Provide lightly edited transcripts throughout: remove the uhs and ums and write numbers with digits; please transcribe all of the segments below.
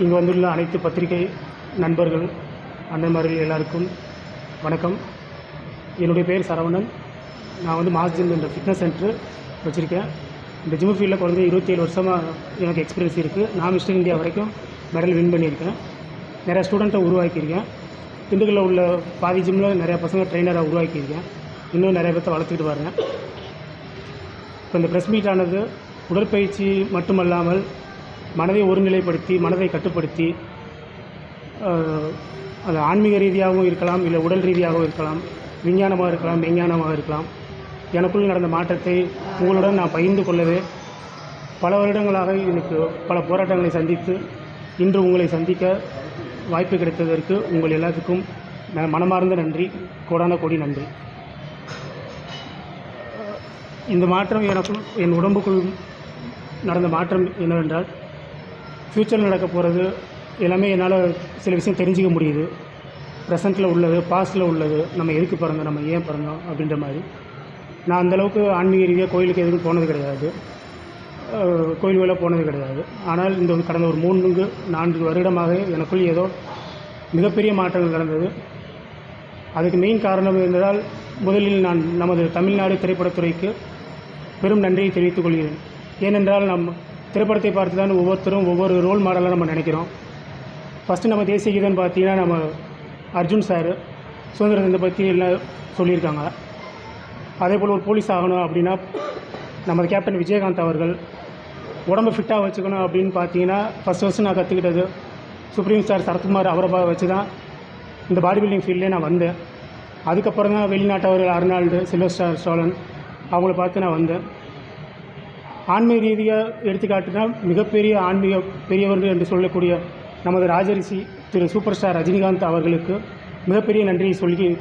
இங்கு வந்துள்ள அனைத்து பத்திரிகை நண்பர்கள் அண்ணன்மார்கள் எல்லாருக்கும் வணக்கம். என்னுடைய பேர் சரவணன். நான் வந்து மாஸ் ஜிம் என்ற ஃபிட்னஸ் சென்டர் வச்சுருக்கேன். இந்த ஜிம் ஃபீல்டில் குறைஞ்ச 27 வருஷமாக எனக்கு எக்ஸ்பீரியன்ஸ் இருக்குது. நான் மிஸ்டர் இந்தியா வரைக்கும் மெடல் வின் பண்ணியிருக்கேன். நிறையா ஸ்டூடெண்ட்டை உருவாக்கியிருக்கேன். திண்டுக்கல்லில் உள்ள பாதி ஜிம்மில் நிறையா பசங்க ட்ரெயினராக உருவாக்கியிருக்கேன். இன்னும் நிறைய பேர்த்த வளர்த்துக்கிட்டு வரேன். இப்போ இந்த ப்ரெஸ் மீட் ஆனது உடற்பயிற்சி மட்டுமல்லாமல் மனதை ஒருநிலைப்படுத்தி மனதை கட்டுப்படுத்தி அது ஆன்மீக ரீதியாகவும் இருக்கலாம், இல்லை உடல் ரீதியாகவும் இருக்கலாம், விஞ்ஞானமாக இருக்கலாம், மெஞ்ஞானமாக இருக்கலாம். எனக்குள் நடந்த மாற்றத்தை உங்களுடன் நான் பகிர்ந்து கொள்ளவே பல வருடங்களாக எனக்கு பல போராட்டங்களை சந்தித்து இன்று உங்களை சந்திக்க வாய்ப்பு கிடைத்ததற்கு உங்கள் எல்லாத்துக்கும் மனமார்ந்த நன்றி, கோடான கோடி நன்றி. இந்த மாற்றம் எனக்குள் என் உடம்புக்குள் நடந்த மாற்றம் என்னவென்றால், ஃப்யூச்சரில் நடக்க போகிறது எல்லாமே என்னால் சில விஷயம் தெரிஞ்சிக்க முடியுது. ப்ரெசண்ட்டில் உள்ளது, பாஸ்ட்டில் உள்ளது, நம்ம எதுக்கு பிறந்தோம், நம்ம ஏன் பிறந்தோம் அப்படின்ற மாதிரி. நான் அந்தளவுக்கு ஆன்மீக ரீதியாக கோயிலுக்கு எதுவும் போனது கிடையாது, கோயில்கள போனது கிடையாது. ஆனால் இந்த கடந்த ஒரு 3-4 வருடமாக எனக்குள் ஏதோ மிகப்பெரிய மாற்றங்கள் நடந்தது. அதுக்கு மெயின் காரணம் என்றால், முதலில் நான் நமது தமிழ்நாடு திரைப்படத்துறைக்கு பெரும் நன்றியை தெரிவித்துக் கொள்கிறேன். ஏனென்றால் நம்ம திரைப்படத்தை பார்த்து தான் ஒவ்வொருத்தரும் ஒவ்வொரு ரோல் மாடலாக நம்ம நினைக்கிறோம். ஃபஸ்ட்டு நம்ம தேசிய கீதம் பார்த்தீங்கன்னா நம்ம அர்ஜுன் சார் சுதந்திர தினத்தை பற்றி எல்லாம் சொல்லியிருக்காங்க. அதே போல் ஒரு போலீஸ் ஆகணும் அப்படின்னா நமது கேப்டன் விஜயகாந்த் அவர்கள் உடம்பை ஃபிட்டாக வச்சுக்கணும் அப்படின்னு பார்த்தீங்கன்னா ஃபஸ்ட்டு நான் கற்றுக்கிட்டது சுப்ரீம் ஸ்டார் சரத்குமார் அவரை வச்சு தான் இந்த பாடி பில்டிங் ஃபீல்ட்லேயே நான் வந்தேன். அதுக்கப்புறம் தான் வெளிநாட்டவர்கள் அர்னால்டு, சில்வஸ்டர் ஸ்டாலன் அவங்கள பார்த்து நான் வந்தேன். ஆன்மீக ரீதியாக எடுத்துக்காட்டுனா மிகப்பெரிய ஆன்மீக பெரியவர்கள் என்று சொல்லக்கூடிய நமது ராஜரிஷி திரு சூப்பர் ஸ்டார் ரஜினிகாந்த் அவர்களுக்கு மிகப்பெரிய நன்றியை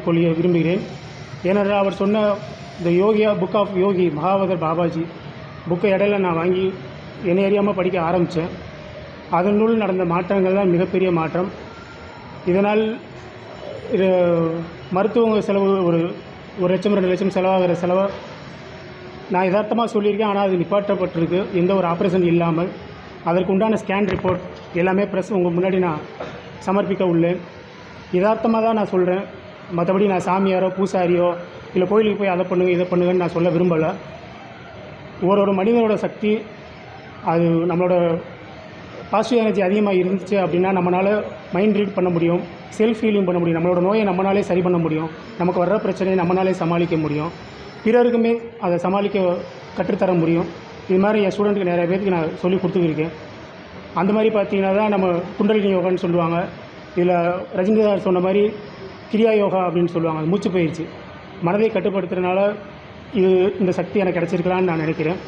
கொள்ள விரும்புகிறேன். ஏனென்றால் அவர் சொன்ன இந்த யோகியா புக் ஆஃப் யோகி மகாவதர் பாபாஜி புக்கை இடையில நான் வாங்கி என்னை அறியாமல் படிக்க ஆரம்பித்தேன். அதனுள் நடந்த மாற்றங்கள் தான் மிகப்பெரிய மாற்றம். இதனால் மருத்துவ செலவு ஒரு 1 லட்சம் 2 லட்சம் செலவாகிற செலவை நான் யதார்த்தமாக சொல்லியிருக்கேன். ஆனால் அது நிப்பாட்டப்பட்டிருக்கு, எந்த ஒரு ஆப்ரேஷன் இல்லாமல். அதற்கு உண்டான ஸ்கேன் ரிப்போர்ட் எல்லாமே ப்ரெஸ் உங்கள் முன்னாடி நான் சமர்ப்பிக்க உள்ளேன். யதார்த்தமாக தான் நான் சொல்கிறேன். மற்றபடி நான் சாமியாரோ பூசாரியோ இல்லை கோயிலுக்கு போய் அதை பண்ணுங்க இதை பண்ணுங்கன்னு நான் சொல்ல விரும்பலை. ஒரு மனிதனோட சக்தி அது நம்மளோட பாசிட்டிவ் எனர்ஜி அதிகமாக இருந்துச்சு அப்படின்னா நம்மளால் மைண்ட் ரீட் பண்ண முடியும், செல்ஃப் ஹீலிங் பண்ண முடியும், நம்மளோட நோயை நம்மளாலே சரி பண்ண முடியும், நமக்கு வர்ற பிரச்சனையை நம்மளாலே சமாளிக்க முடியும், பிறருக்குமே அதை சமாளிக்க கற்றுத்தர முடியும். இது மாதிரி என் ஸ்டூடெண்ட்டுக்கு நிறைய பேருக்கு நான் சொல்லி கொடுத்துருக்கேன். அந்த மாதிரி பார்த்தீங்கன்னா தான் நம்ம குண்டலினி யோகான்னு சொல்லுவாங்க. இதில் ரஜினி சார் சொன்ன மாதிரி கிரியா யோகா அப்படின்னு சொல்லுவாங்க. அது மூச்சு பயிற்சி, மனதை கட்டுப்படுத்துறதுனால இந்த சக்தி எனக்கு கிடச்சிருக்கலான்னு நான் நினைக்கிறேன்.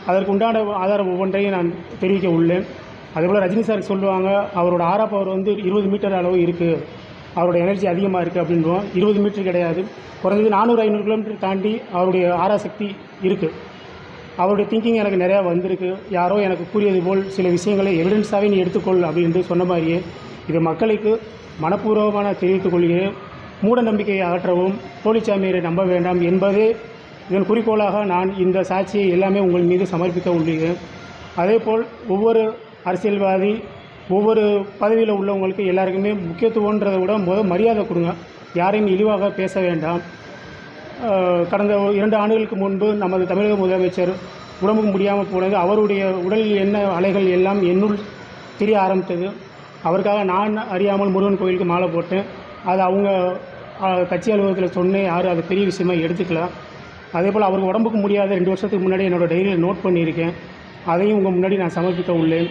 அதற்கு உண்டான ஆதாரம் ஒவ்வொன்றையும் நான் தெரிவிக்க உள்ளேன். அதேபோல் ரஜினி சார் சொல்லுவாங்க, அவரோட ஆரா பவர் வந்து 20 மீட்டர் அளவு இருக்குது, அவரோட எனர்ஜி அதிகமாக இருக்குது அப்படின்றோம். 20 மீட்டர் கிடையாது, குறைஞ்சது 400-500 கிலோமீட்டர் தாண்டி அவருடைய ஆராசக்தி இருக்குது. அவருடைய திங்கிங் எனக்கு நிறையா வந்திருக்கு. யாரோ எனக்கு கூறியது போல் சில விஷயங்களை எவிடன்ஸாகவே நீ எடுத்துக்கொள் அப்படின்ட்டு சொன்ன மாதிரியே இது மக்களுக்கு மனப்பூர்வமான தெரிவித்துக் கொள்கிறேன். மூட நம்பிக்கையை அகற்றவும் போலிச்சாமியரை நம்ப வேண்டாம் என்பதே இதன் குறிக்கோளாக நான் இந்த சாட்சியை எல்லாமே உங்கள் மீது சமர்ப்பிக்க உள்ளேன். அதேபோல் ஒவ்வொரு அரசியல்வாதி ஒவ்வொரு பதவியில் உள்ளவங்களுக்கு எல்லாருக்குமே முக்கியத்துவன்றதை விட மரியாதை கொடுங்க. யாரையும் இழிவாக பேச வேண்டாம். கடந்த 2 ஆண்டுகளுக்கு முன்பு நமது தமிழக முதலமைச்சர் உடம்புக்கு முடியாமல் போனது, அவருடைய உடலில் என்ன அலைகள் எல்லாம் என்னுள் தெரிய ஆரம்பித்தது. அவருக்காக நான் அறியாமல் முருகன் கோயிலுக்கு மாலை போட்டேன். அது அவங்க கட்சி அலுவலகத்தில் சொன்னேன், யாரும் அது பெரிய விஷயமா எடுத்துக்கலாம். அதே போல் அவருக்கு உடம்புக்கு முடியாத 2 வருஷத்துக்கு முன்னாடி என்னோடய டைரியில் நோட் பண்ணியிருக்கேன். அதையும் உங்கள் முன்னாடி நான் சமர்ப்பிக்க உள்ளேன்.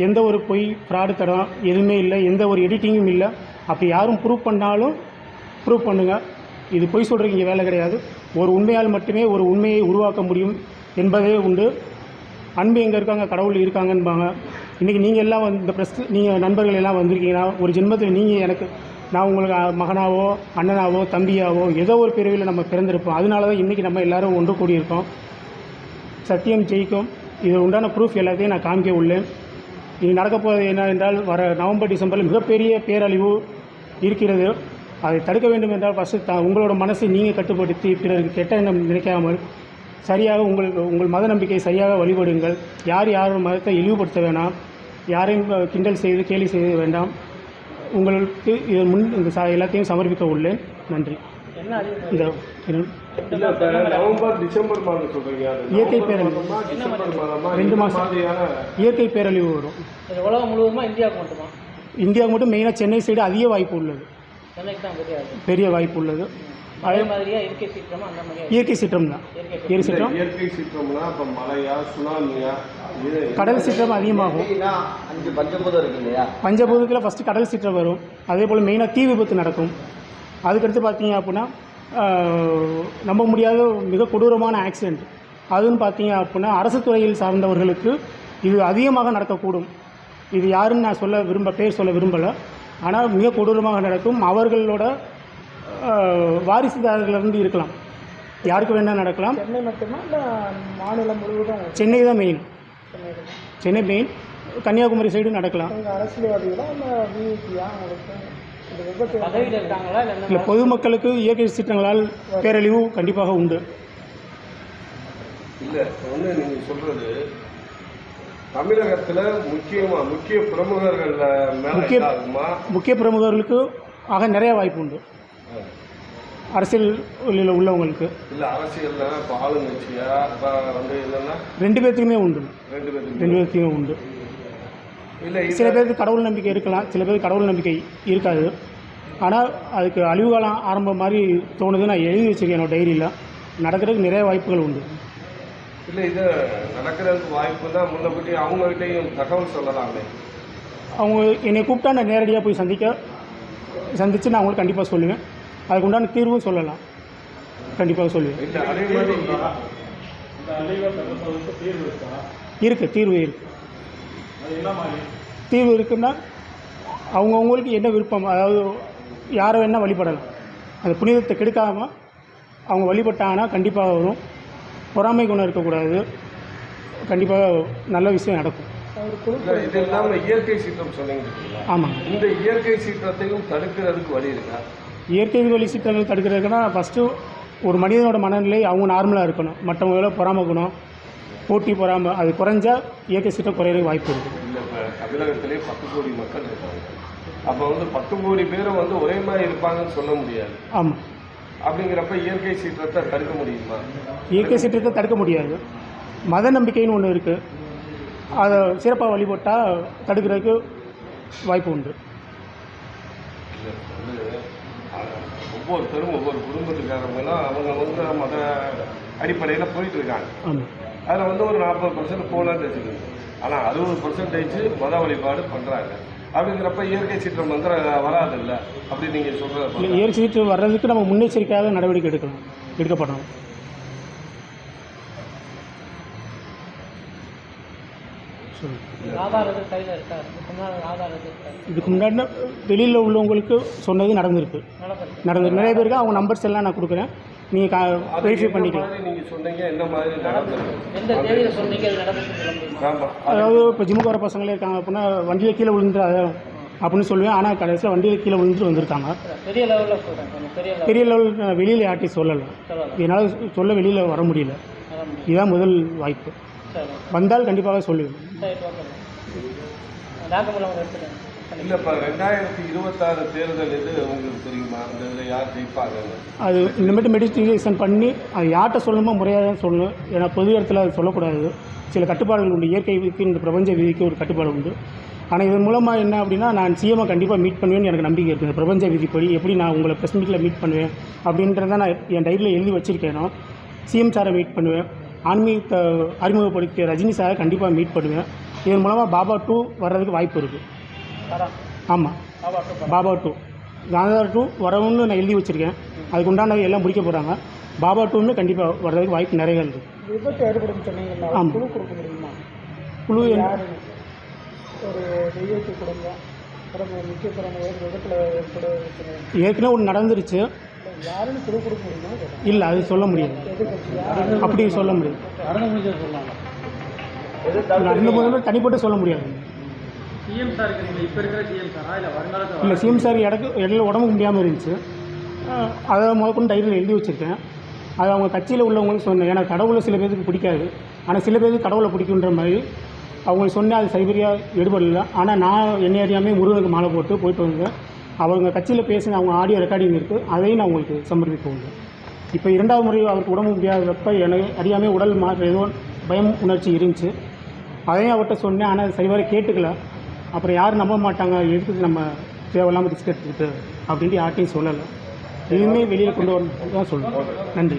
எந்த ஒரு பொய் ஃப்ராடு தடம் எதுவுமே இல்லை, எந்த ஒரு எடிட்டிங்கும் இல்லை. அப்படி யாரும் ப்ரூவ் பண்ணாலும் ப்ரூவ் பண்ணுங்கள். இது பொய் சொல்கிறதுக்கு இங்கே வேலை கிடையாது. ஒரு உண்மையால் மட்டுமே ஒரு உண்மையை உருவாக்க முடியும் என்பதே உண்டு. அன்பு எங்கே இருக்காங்க, கடவுள் இருக்காங்கன்பாங்க. இன்றைக்கி நீங்கள் எல்லாம் இந்த நீங்கள் நண்பர்கள் எல்லாம் வந்திருக்கீங்கன்னா, ஒரு ஜென்மத்தில் நீங்கள் நான் உங்களுக்கு மகனாவோ அண்ணனாவோ தம்பியாவோ ஏதோ ஒரு பிரிவில் நம்ம பிறந்திருப்போம். அதனால தான் இன்றைக்கி நம்ம எல்லோரும் ஒன்று கூடியிருக்கோம். சத்தியம் ஜெயிக்கும். இது உண்டான ப்ரூஃப் எல்லாத்தையும் நான் காமிக்க உள்ளேன். இது நடக்கப்போவது என்ன என்றால், வர நவம்பர் டிசம்பரில் மிகப்பெரிய பேரழிவு இருக்கிறது. அதை தடுக்க வேண்டும் என்றால் ஃபஸ்ட்டு உங்களோட மனசை நீங்கள் கட்டுப்படுத்தி பிறருக்கு கெட்ட எண்ணம் நினைக்காமல் சரியாக உங்கள் மத நம்பிக்கையை சரியாக வழிபடுங்கள். யாரும் மதத்தை இழிவுபடுத்த வேணாம். யாரையும் கிண்டல் செய்து கேலி செய்ய வேண்டாம். உங்களுக்கு இது இந்த எல்லாத்தையும் சமர்ப்பிக்க உள்ளேன். நன்றி. இந்த நவம்பர் டிசம்பர் மாதம் சொல்றீங்க, இயற்கை பேரழிவு 2 மாதம் இயற்கை பேரழிவு வரும். உலகம் முழுவதுமா இந்தியாவுக்கு மட்டுமா? இந்தியாவுக்கு மட்டும் மெயினாக சென்னை சைடு அதிக வாய்ப்பு உள்ளது, பெரிய வாய்ப்பு உள்ளது. அதே மாதிரியா இயற்கை சீற்றம் அந்த மாதிரி? இயற்கை சீற்றம் தான். இயற்கை சீற்றம்னா இப்போ மழையா சுனாமியா? கடல் சீற்றம் அதிகமாகும். பஞ்சபூதத்தில் ஃபஸ்ட்டு கடல் சீற்றம் வரும். அதே போல் மெயினாக தீ விபத்து நடக்கும். அதுக்கடுத்து பார்த்தீங்க அப்படின்னா நம்ப முடியாத மிக கொடூரமான ஆக்சிடெண்ட். அதுன்னு பார்த்தீங்க அப்படின்னா அரசு துறையில் சார்ந்தவர்களுக்கு இது அதிகமாக நடக்கக்கூடும். இது யாருன்னு நான் பேர் சொல்ல விரும்பலை. ஆனால் மிக கொடூரமாக நடக்கும். அவர்களோட வாரிசுதாரர்களிருந்து இருக்கலாம், யாருக்கு வேணால் நடக்கலாம். சென்னை மட்டுமா இல்லை மாநிலம் முழுவதும்? சென்னை தான் main. Chennai main. Kanniyakumari side நடக்கலாம். அரசியல்வாதிகளா இல்லை, பொதுமக்களுக்கு இயற்கை சீற்றங்களால் பேரழிவு கண்டிப்பாக உண்டு. இல்லை ஒன்று நீங்கள் சொல்கிறது தமிழகத்தில் முக்கிய பிரமுகர்கள் முக்கிய பிரமுகர்களுக்கு ஆக நிறைய வாய்ப்பு உண்டு. அரசியலில் உள்ளவங்களுக்கு இல்லை, அரசியல்னா இப்போ ஆளுங்கட்சியா இல்லைன்னா 2 பேர்த்துக்குமே உண்டு. 2 பேர்த்துக்குமே உண்டு. இல்லை, சில பேருக்கு கடவுள் நம்பிக்கை இருக்கலாம், சில பேருக்கு கடவுள் நம்பிக்கை இருக்காது. ஆனால் அதுக்கு அழிவு காலம் ஆரம்பம் மாதிரி தோணுது. நான் எழுதி வச்சுருக்கேன் என்னோட டைரியில். நடக்கிறதுக்கு நிறைய வாய்ப்புகள் உண்டு. இல்லை, இது நடக்கிறதுக்கு வாய்ப்பு தான். முன்னபடி அவங்ககிட்டையும் தகவல் சொல்லலாமே. அவங்க என்னை கூப்பிட்டா நான் நேரடியாக போய் சந்தித்து நான் அவங்களுக்கு கண்டிப்பாக சொல்லுவேன். அதுக்கு உண்டான தீர்வும் சொல்லலாம், கண்டிப்பாக சொல்லுவேன். இல்லை, அதே மாதிரி இருக்குது, தீர்வு இருக்குது. தீர்வு இருக்குன்னா அவங்கவுங்களுக்கு என்ன விருப்பம், அதாவது யாரை வேணால் வழிபடலாம். அந்த புனிதத்தை கெடுக்காமல் அவங்க வழிபட்டாங்கன்னா கண்டிப்பாக வரும். பொறாமை குணம் இருக்கக்கூடாது. கண்டிப்பாக நல்ல விஷயம் நடக்கும். இது இல்லாமல் இயற்கை சீற்றம் சொன்னீங்க. ஆமாம். இந்த இயற்கை சீற்றத்தையும் தடுக்கிறதுக்கு வழி இருக்கா? இயற்கை வழி சீற்றங்கள் தடுக்கிறதுக்குன்னா ஃபஸ்ட்டு ஒரு மனிதனோட மனநிலை அவங்க நார்மலாக இருக்கணும். மற்றவங்கள பொறாமை குணம், போட்டி பொறாமை அது குறைஞ்சா இயற்கை சீற்றம் குறையிறதுக்கு வாய்ப்பு இருக்குது. இல்லை, இப்போ தமிழகத்திலே 10 கோடி மக்கள் இருக்காங்க. அப்போ 10 கோடி பேரும் ஒரே மாதிரி இருப்பாங்கன்னு சொல்ல முடியாது. ஆமாம். அப்படிங்கிறப்ப இயற்கை சீற்றத்தை தடுக்க முடியுமா? இயற்கை சீற்றத்தை தடுக்க முடியாது. மத நம்பிக்கைன்னு ஒன்று இருக்குது, அதை சிறப்பாக வழிபட்டால் தடுக்கிறதுக்கு வாய்ப்பு உண்டு. ஒவ்வொருத்தரும் ஒவ்வொரு குடும்பத்துக்காரங்களும் அவங்க மத அடிப்படையில் போயிட்டு இருக்காங்க. அதில் ஒரு 40% போகலான்னு வச்சுக்கோங்க. ஆனால் 60% மத வழிபாடு பண்ணுறாங்க. அப்படிங்கிறப்ப இயற்கை சீற்றம் வராது இல்லை அப்படி நீங்கள் சொல்கிறது? இயற்கை சீற்றம் வர்றதுக்கு நம்ம முன்னெச்சரிக்கையாக நடவடிக்கை எடுக்கப்படணும். இதுக்கு முன்னாடி வெளியில் உள்ளவங்களுக்கு சொன்னது நடந்திருக்கு. நிறைய பேருக்கு அவங்க நம்பர்ஸ் எல்லாம் நான் கொடுக்குறேன், நீங்கள் வெரிஃபை பண்ணிக்கலாம். அதாவது இப்போ ஜிம்முக்கு வர பசங்களே இருக்காங்க அப்படின்னா வண்டியில் கீழே விழுந்து அப்படின்னு சொல்லுவேன். ஆனால் கடைசியில் வண்டியில் கீழே விழுந்துட்டு வந்திருக்காங்க. பெரிய லெவலில் வெளியில் யார்ட்டையும் சொல்லலை. என்னால் சொல்ல வெளியில் வர முடியல. இதுதான் முதல் வாய்ப்பு. வந்தால் கண்டிப்பாக சொல்லுவேன். இல்லை, இப்போ 2026 தேர்தல் இது உங்களுக்கு தெரியுமா? அந்த இதில் யார் ஜெயிப்பாங்க? அது இனிமேட்டு மெடிடேஷன் பண்ணி அது யார்கிட்ட சொல்லணுமோ முறையாக தான் சொல்லணும். ஏன்னா பொது இடத்துல அது சொல்லக்கூடாது. சில கட்டுப்பாடுகள் உண்டு. இயற்கை விதிக்கு இந்த பிரபஞ்ச விதிக்கு ஒரு கட்டுப்பாடு உண்டு. ஆனால் இதன் மூலமாக என்ன அப்படின்னா நான் சிஎம்ஐ கண்டிப்பாக மீட் பண்ணுவேன்னு எனக்கு நம்பிக்கை இருக்குது. இந்த பிரபஞ்ச விதிப்படி எப்படி நான் உங்களை ப்ரெஸ் மீட்டில் மீட் பண்ணுவேன் அப்படின்றத நான் என் டைரியில் எழுதி வச்சுருக்கேனோ. சிஎம் சாரை மீட் பண்ணுவேன். ஆன்மீகத்தை அறிமுகப்படுத்திய ரஜினி சாரை கண்டிப்பாக மீட் பண்ணுவேன். இதன் மூலமாக பாபா 2 வர்றதுக்கு வாய்ப்பு இருக்குது. ஆமாம், பாபா 2 காந்தார் 2 வரவுன்னு நான் எழுதி வச்சுருக்கேன். அதுக்கு உண்டானது எல்லாம் முடிக்க போகிறாங்க. பாபா 2மே கண்டிப்பாக வர்றதுக்கு வாய்ப்பு நிறைய இருக்குது. ஆமாம். குழு ஏற்கனவே ஒன்று நடந்துருச்சு. இல்லை, அது சொல்ல முடியாது. அப்படி சொல்ல முடியாது. நடந்து போது தனிப்பட்டு சொல்ல முடியாது. இல்லை, சிஎம் சார் இடையில உடம்புக்கு முடியாமல் இருந்துச்சு. அதை முதற்கொண்டு டைரியில் எழுதி வச்சுருக்கேன். அது அவங்க கட்சியில் உள்ளவங்களுக்கு சொன்னேன். ஏன்னா கடவுளை சில பேருக்கு பிடிக்காது, ஆனால் சில பேருக்கு கடவுளை பிடிக்குன்ற மாதிரி அவங்க சொன்னால் அது சரிபரியாக எடுபடல. ஆனால் நான் என்னை அறியாமல் முருகனுக்கு மாலை போயிட்டு வந்தேன். அவங்க கட்சியில் பேசின அவங்க ஆடியோ ரெக்கார்டிங் இருக்குது, அதையும் நான் உங்களுக்கு சமர்ப்பிக்க உண்டு. இப்போ 2வது முறை அவருக்கு உடம்பு முடியாதப்ப எனக்கு அறியாமல் உடல் ஏதோ பயம் உணர்ச்சி இருந்துச்சு. அதையும் அவர்கிட்ட சொன்னேன். ஆனால் அது சரிவர கேட்டுக்கல. அப்புறம் யாரும் நம்ப மாட்டாங்க, எதுக்கு நம்ம தேவையில்லாமல் ரிஸ்க் எடுத்துக்கிட்டு அப்படின்ட்டு யார்ட்டையும் சொல்லலை. எதுவுமே வெளியில் கொண்டு வரணும் தான் சொல்லுவேன். நன்றி.